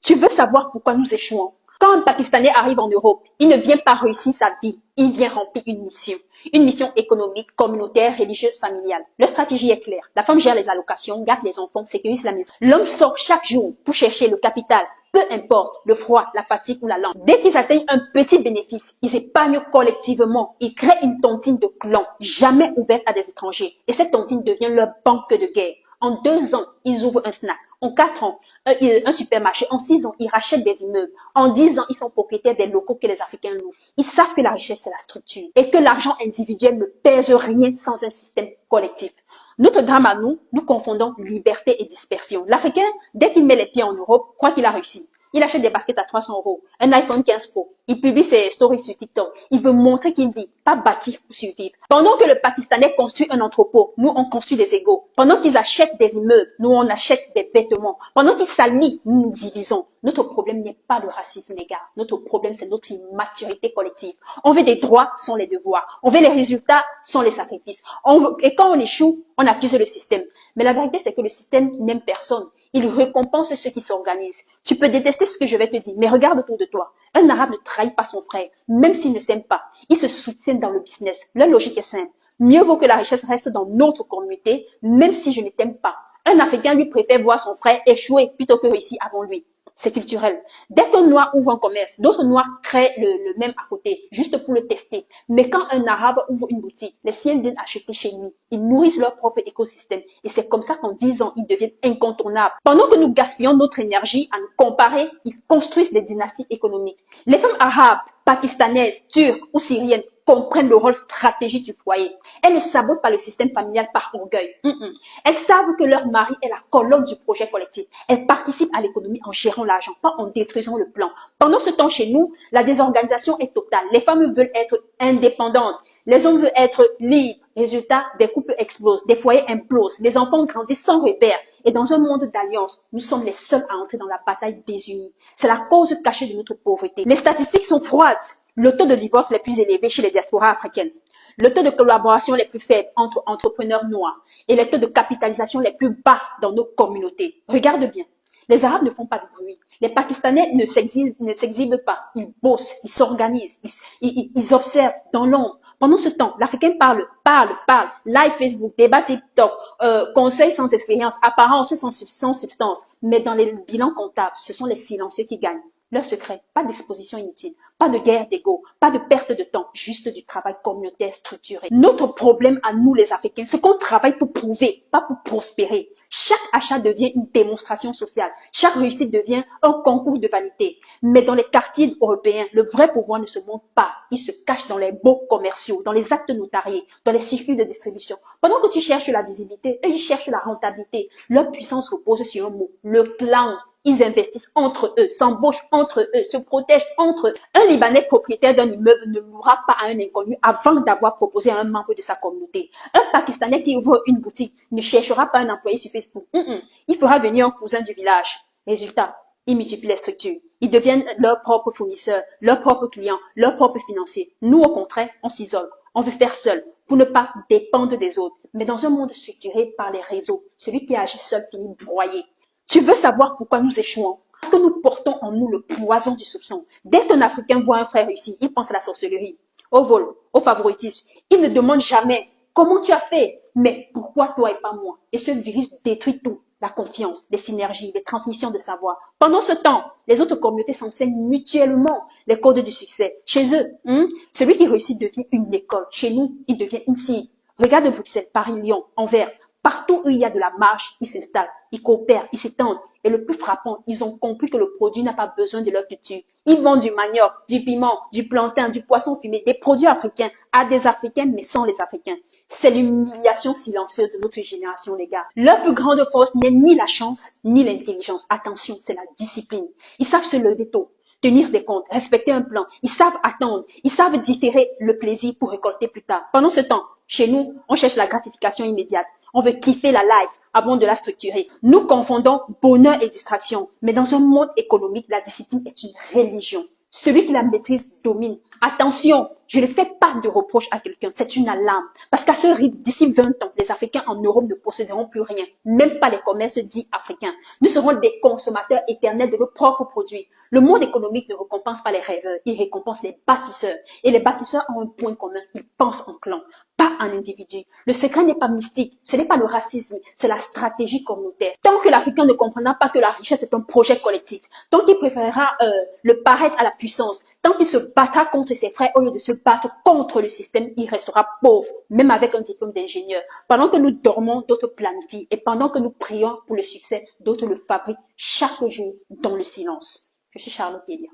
Tu veux savoir pourquoi nous échouons? Quand un Pakistanais arrive en Europe, il ne vient pas réussir sa vie, il vient remplir une mission. Une mission économique, communautaire, religieuse, familiale. Leur stratégie est claire. La femme gère les allocations, garde les enfants, sécurise la maison. L'homme sort chaque jour pour chercher le capital, peu importe le froid, la fatigue ou la langue. Dès qu'ils atteignent un petit bénéfice, ils épargnent collectivement. Ils créent une tontine de clan, jamais ouverte à des étrangers. Et cette tontine devient leur banque de guerre. En 2 ans, ils ouvrent un snack. En 4 ans, un supermarché. En 6 ans, ils rachètent des immeubles. En 10 ans, ils sont propriétaires des locaux que les Africains louent. Ils savent que la richesse, c'est la structure et que l'argent individuel ne pèse rien sans un système collectif. Notre drame à nous confondons liberté et dispersion. L'Africain, dès qu'il met les pieds en Europe, croit qu'il a réussi. Il achète des baskets à 300 €, un iPhone 15 Pro. Il publie ses stories sur TikTok. Il veut montrer qu'il vit, pas bâtir ou survivre. Pendant que le Pakistanais construit un entrepôt, nous on construit des égos. Pendant qu'ils achètent des immeubles, nous on achète des vêtements. Pendant qu'ils s'allient, nous nous divisons. Notre problème n'est pas le racisme, les gars. Notre problème, c'est notre immaturité collective. On veut des droits sans les devoirs. On veut les résultats sans les sacrifices. Et quand on échoue, on accuse le système. Mais la vérité, c'est que le système n'aime personne. Il récompense ceux qui s'organisent. Tu peux détester ce que je vais te dire, mais regarde autour de toi. Un arabe ne trahit pas son frère, même s'il ne s'aime pas. Ils se soutiennent dans le business. Leur logique est simple. Mieux vaut que la richesse reste dans notre communauté, même si je ne t'aime pas. Un Africain lui préfère voir son frère échouer plutôt que réussir avant lui. C'est culturel. Dès qu'un noir ouvre un commerce, d'autres noirs créent le même à côté, juste pour le tester. Mais quand un arabe ouvre une boutique, les siens viennent acheter chez lui. Ils nourrissent leur propre écosystème. Et c'est comme ça qu'en 10 ans, ils deviennent incontournables. Pendant que nous gaspillons notre énergie à nous comparer, ils construisent des dynasties économiques. Les femmes arabes, pakistanaises, turques ou syriennes comprennent le rôle stratégique du foyer. Elles ne sabotent pas le système familial par orgueil. Elles savent que leur mari est la colonne du projet collectif. Elles participent à l'économie en gérant l'argent, pas en détruisant le plan. Pendant ce temps, chez nous, la désorganisation est totale. Les femmes veulent être indépendantes. Les hommes veulent être libres. Résultat, des couples explosent, des foyers implosent, les enfants grandissent sans repère. Et dans un monde d'alliance, nous sommes les seuls à entrer dans la bataille désunie. C'est la cause cachée de notre pauvreté. Les statistiques sont froides. Le taux de divorce le plus élevé chez les diasporas africaines. Le taux de collaboration les plus faibles entre entrepreneurs noirs. Et les taux de capitalisation les plus bas dans nos communautés. Regarde bien. Les Arabes ne font pas de bruit. Les Pakistanais ne s'exhibent pas. Ils bossent, ils s'organisent, ils observent dans l'ombre. Pendant ce temps, l'Africain parle. Live Facebook, débat TikTok, conseils sans expérience, apparence sans substance. Mais dans les bilans comptables, ce sont les silencieux qui gagnent. Leur secret, pas d'exposition inutile, pas de guerre d'ego, pas de perte de temps, juste du travail communautaire structuré. Notre problème à nous les Africains, c'est qu'on travaille pour prouver, pas pour prospérer. Chaque achat devient une démonstration sociale. Chaque réussite devient un concours de vanité. Mais dans les quartiers européens, le vrai pouvoir ne se montre pas. Il se cache dans les baux commerciaux, dans les actes notariés, dans les circuits de distribution. Pendant que tu cherches la visibilité, eux, ils cherchent la rentabilité. Leur puissance repose sur un mot, le clan. Ils investissent entre eux, s'embauchent entre eux, se protègent entre eux. Un Libanais propriétaire d'un immeuble ne louera pas à un inconnu avant d'avoir proposé à un membre de sa communauté. Un Pakistanais qui ouvre une boutique ne cherchera pas un employé sur Facebook. Il fera venir un cousin du village. Résultat, ils multiplient les structures. Ils deviennent leurs propres fournisseurs, leurs propres clients, leurs propres financiers. Nous, au contraire, on s'isole. On veut faire seul pour ne pas dépendre des autres. Mais dans un monde structuré par les réseaux, celui qui agit seul finit broyé. Tu veux savoir pourquoi nous échouons? Parce que nous portons en nous le poison du soupçon. Dès qu'un Africain voit un frère réussir, il pense à la sorcellerie, au vol, au favoritisme. Il ne demande jamais comment tu as fait, mais pourquoi toi et pas moi? Et ce virus détruit tout. La confiance, les synergies, les transmissions de savoir. Pendant ce temps, les autres communautés s'enseignent mutuellement les codes du succès. Chez eux, celui qui réussit devient une école. Chez nous, il devient une cible. Regarde Bruxelles, Paris, Lyon, Anvers. Partout où il y a de la marge, ils s'installent, ils coopèrent, ils s'étendent. Et le plus frappant, ils ont compris que le produit n'a pas besoin de leur culture. Ils vendent du manioc, du piment, du plantain, du poisson fumé, des produits africains à des Africains, mais sans les Africains. C'est l'humiliation silencieuse de notre génération, les gars. Leur plus grande force n'est ni la chance, ni l'intelligence. Attention, c'est la discipline. Ils savent se lever tôt, tenir des comptes, respecter un plan. Ils savent attendre, ils savent différer le plaisir pour récolter plus tard. Pendant ce temps, chez nous, on cherche la gratification immédiate. On veut kiffer la life avant de la structurer. Nous confondons bonheur et distraction. Mais dans un monde économique, la discipline est une religion. Celui qui la maîtrise domine. Attention, Je ne fais pas de reproche à quelqu'un, c'est une alarme. Parce qu'à ce rythme, d'ici 20 ans, les Africains en Europe ne posséderont plus rien, même pas les commerces dits africains. Nous serons des consommateurs éternels de nos propres produits. Le monde économique ne récompense pas les rêveurs, il récompense les bâtisseurs. Et les bâtisseurs ont un point commun, ils pensent en clan, pas en individu. Le secret n'est pas mystique, ce n'est pas le racisme, c'est la stratégie communautaire. Tant que l'Africain ne comprendra pas que la richesse est un projet collectif, tant qu'il préférera le paraître à la puissance, tant qu'il se battra contre ses frères au lieu de se battre contre le système, il restera pauvre, même avec un diplôme d'ingénieur. Pendant que nous dormons, d'autres planifient. Et pendant que nous prions pour le succès, d'autres le fabriquent chaque jour dans le silence. Je suis Charlotte Elia.